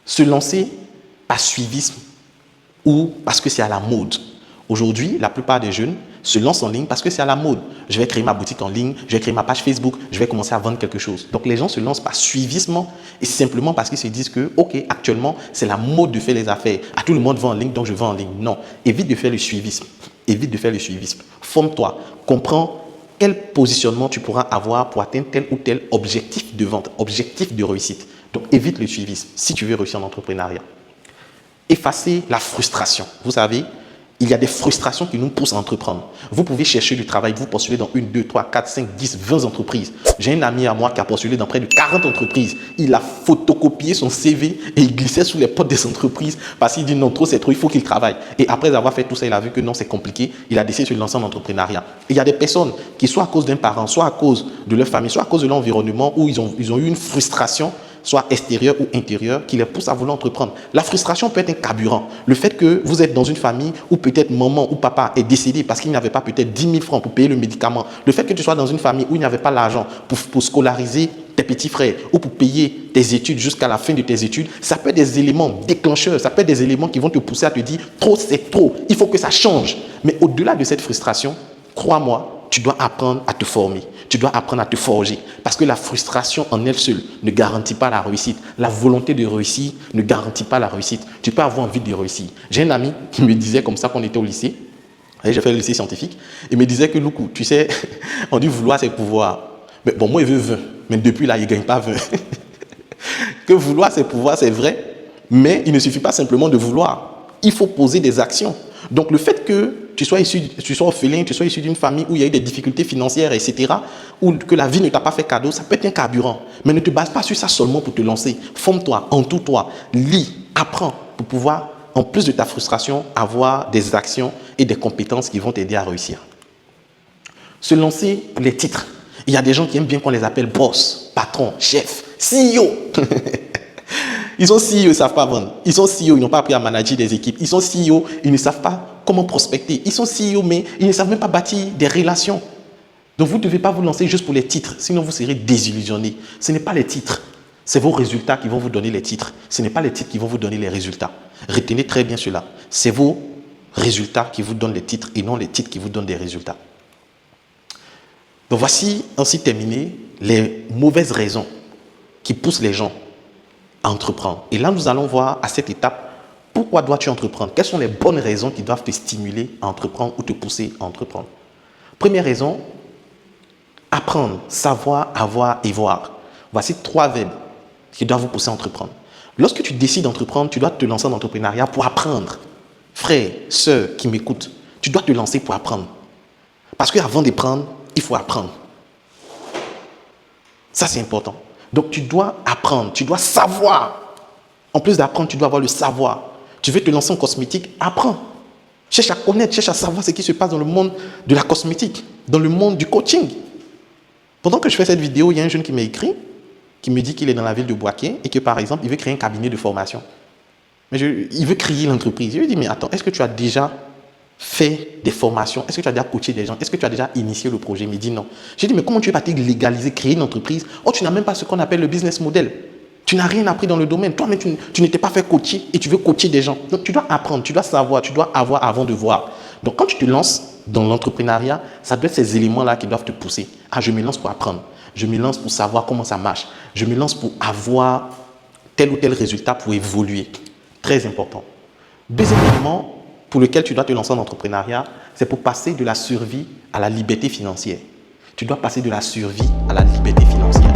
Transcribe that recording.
Se lancer par suivisme ou parce que c'est à la mode. Aujourd'hui, la plupart des jeunes se lancent en ligne parce que c'est à la mode. Je vais créer ma boutique en ligne, je vais créer ma page Facebook, je vais commencer à vendre quelque chose. Donc les gens se lancent par suivisme et simplement parce qu'ils se disent que, ok, actuellement, c'est la mode de faire les affaires. À tout le monde va en ligne, donc je vends en ligne. Non, évite de faire le suivisme. Évite de faire le suivisme. Forme-toi, comprends quel positionnement tu pourras avoir pour atteindre tel ou tel objectif de vente, objectif de réussite. Donc évite le suivisme si tu veux réussir en entrepreneuriat. Effacer la frustration. Vous savez, il y a des frustrations qui nous poussent à entreprendre. Vous pouvez chercher du travail, vous postulez dans 1, 2, 3, 4, 5, 10, 20 entreprises. J'ai un ami à moi qui a postulé dans près de 40 entreprises. Il a photocopié son CV et il glissait sous les portes des entreprises parce qu'il dit non, trop c'est trop, il faut qu'il travaille. Et après avoir fait tout ça, il a vu que non, c'est compliqué. Il a décidé de se lancer en entrepreneuriat. Et il y a des personnes qui, soit à cause d'un parent, soit à cause de leur famille, soit à cause de l'environnement, où ils ont eu une frustration, soit extérieure ou intérieure, qui les pousse à vouloir entreprendre. La frustration peut être un carburant. Le fait que vous êtes dans une famille où peut-être maman ou papa est décédé parce qu'il n'y avait pas peut-être 10 000 francs pour payer le médicament. Le fait que tu sois dans une famille où il n'y avait pas l'argent pour scolariser tes petits frères ou pour payer tes études jusqu'à la fin de tes études, ça peut être des éléments déclencheurs, ça peut être des éléments qui vont te pousser à te dire trop c'est trop, il faut que ça change. Mais au-delà de cette frustration, crois-moi, tu dois apprendre à te former, tu dois apprendre à te forger. Parce que la frustration en elle seule ne garantit pas la réussite. La volonté de réussir ne garantit pas la réussite. Tu peux avoir envie de réussir. J'ai un ami qui me disait comme ça quand on était au lycée, j'ai fait le lycée scientifique, il me disait que Loukou, tu sais, on dit vouloir c'est pouvoir. Mais bon, moi il veut 20, mais depuis là il ne gagne pas 20. Que vouloir c'est pouvoir, c'est vrai, mais il ne suffit pas simplement de vouloir. Il faut poser des actions. Donc le fait que tu sois orphelin, tu sois issu d'une famille où il y a eu des difficultés financières, etc., ou que la vie ne t'a pas fait cadeau, ça peut être un carburant. Mais ne te base pas sur ça seulement pour te lancer. Forme-toi, entoure-toi, lis, apprends pour pouvoir, en plus de ta frustration, avoir des actions et des compétences qui vont t'aider à réussir. Se lancer pour les titres. Il y a des gens qui aiment bien qu'on les appelle boss, patron, chef, CEO. Ils sont CEO, ils ne savent pas vendre. Ils sont CEO, ils n'ont pas appris à manager des équipes. Ils sont CEO, ils ne savent pas comment prospecter. Ils sont CEO, mais ils ne savent même pas bâtir des relations. Donc vous ne devez pas vous lancer juste pour les titres, sinon vous serez désillusionné. Ce n'est pas les titres, c'est vos résultats qui vont vous donner les titres. Ce n'est pas les titres qui vont vous donner les résultats. Retenez très bien cela. C'est vos résultats qui vous donnent les titres et non les titres qui vous donnent des résultats. Donc voici ainsi terminé les mauvaises raisons qui poussent les gens à entreprendre. Et là, nous allons voir à cette étape, pourquoi dois-tu entreprendre? Quelles sont les bonnes raisons qui doivent te stimuler à entreprendre ou te pousser à entreprendre? Première raison, apprendre, savoir, avoir et voir. Voici 3 verbes qui doivent vous pousser à entreprendre. Lorsque tu décides d'entreprendre, tu dois te lancer en entrepreneuriat pour apprendre. Frères, sœurs qui m'écoutent, tu dois te lancer pour apprendre. Parce qu'avant d'apprendre, il faut apprendre. Ça, c'est important. Donc, tu dois apprendre, tu dois savoir. En plus d'apprendre, tu dois avoir le savoir. Tu veux te lancer en cosmétique, apprends. Cherche à connaître, cherche à savoir ce qui se passe dans le monde de la cosmétique, dans le monde du coaching. Pendant que je fais cette vidéo, il y a un jeune qui m'a écrit, qui me dit qu'il est dans la ville de Boaké et que, par exemple, il veut créer un cabinet de formation. Mais il veut créer l'entreprise. Je lui dis, mais attends, est-ce que tu as déjà fait des formations? Est-ce que tu as déjà coaché des gens? Est-ce que tu as déjà initié le projet? Il me dit non. J'ai dit, mais comment tu vas légaliser, créer une entreprise? Oh, tu n'as même pas ce qu'on appelle le business model. Tu n'as rien appris dans le domaine. Toi-même, tu n'étais pas fait coacher et tu veux coacher des gens. Donc, tu dois apprendre, tu dois savoir, tu dois avoir avant de voir. Donc, quand tu te lances dans l'entrepreneuriat, ça doit être ces éléments-là qui doivent te pousser. Ah, je me lance pour apprendre. Je me lance pour savoir comment ça marche. Je me lance pour avoir tel ou tel résultat pour évoluer. Très important. Deuxième élément pour lequel tu dois te lancer en entrepreneuriat, c'est pour passer de la survie à la liberté financière. Tu dois passer de la survie à la liberté financière.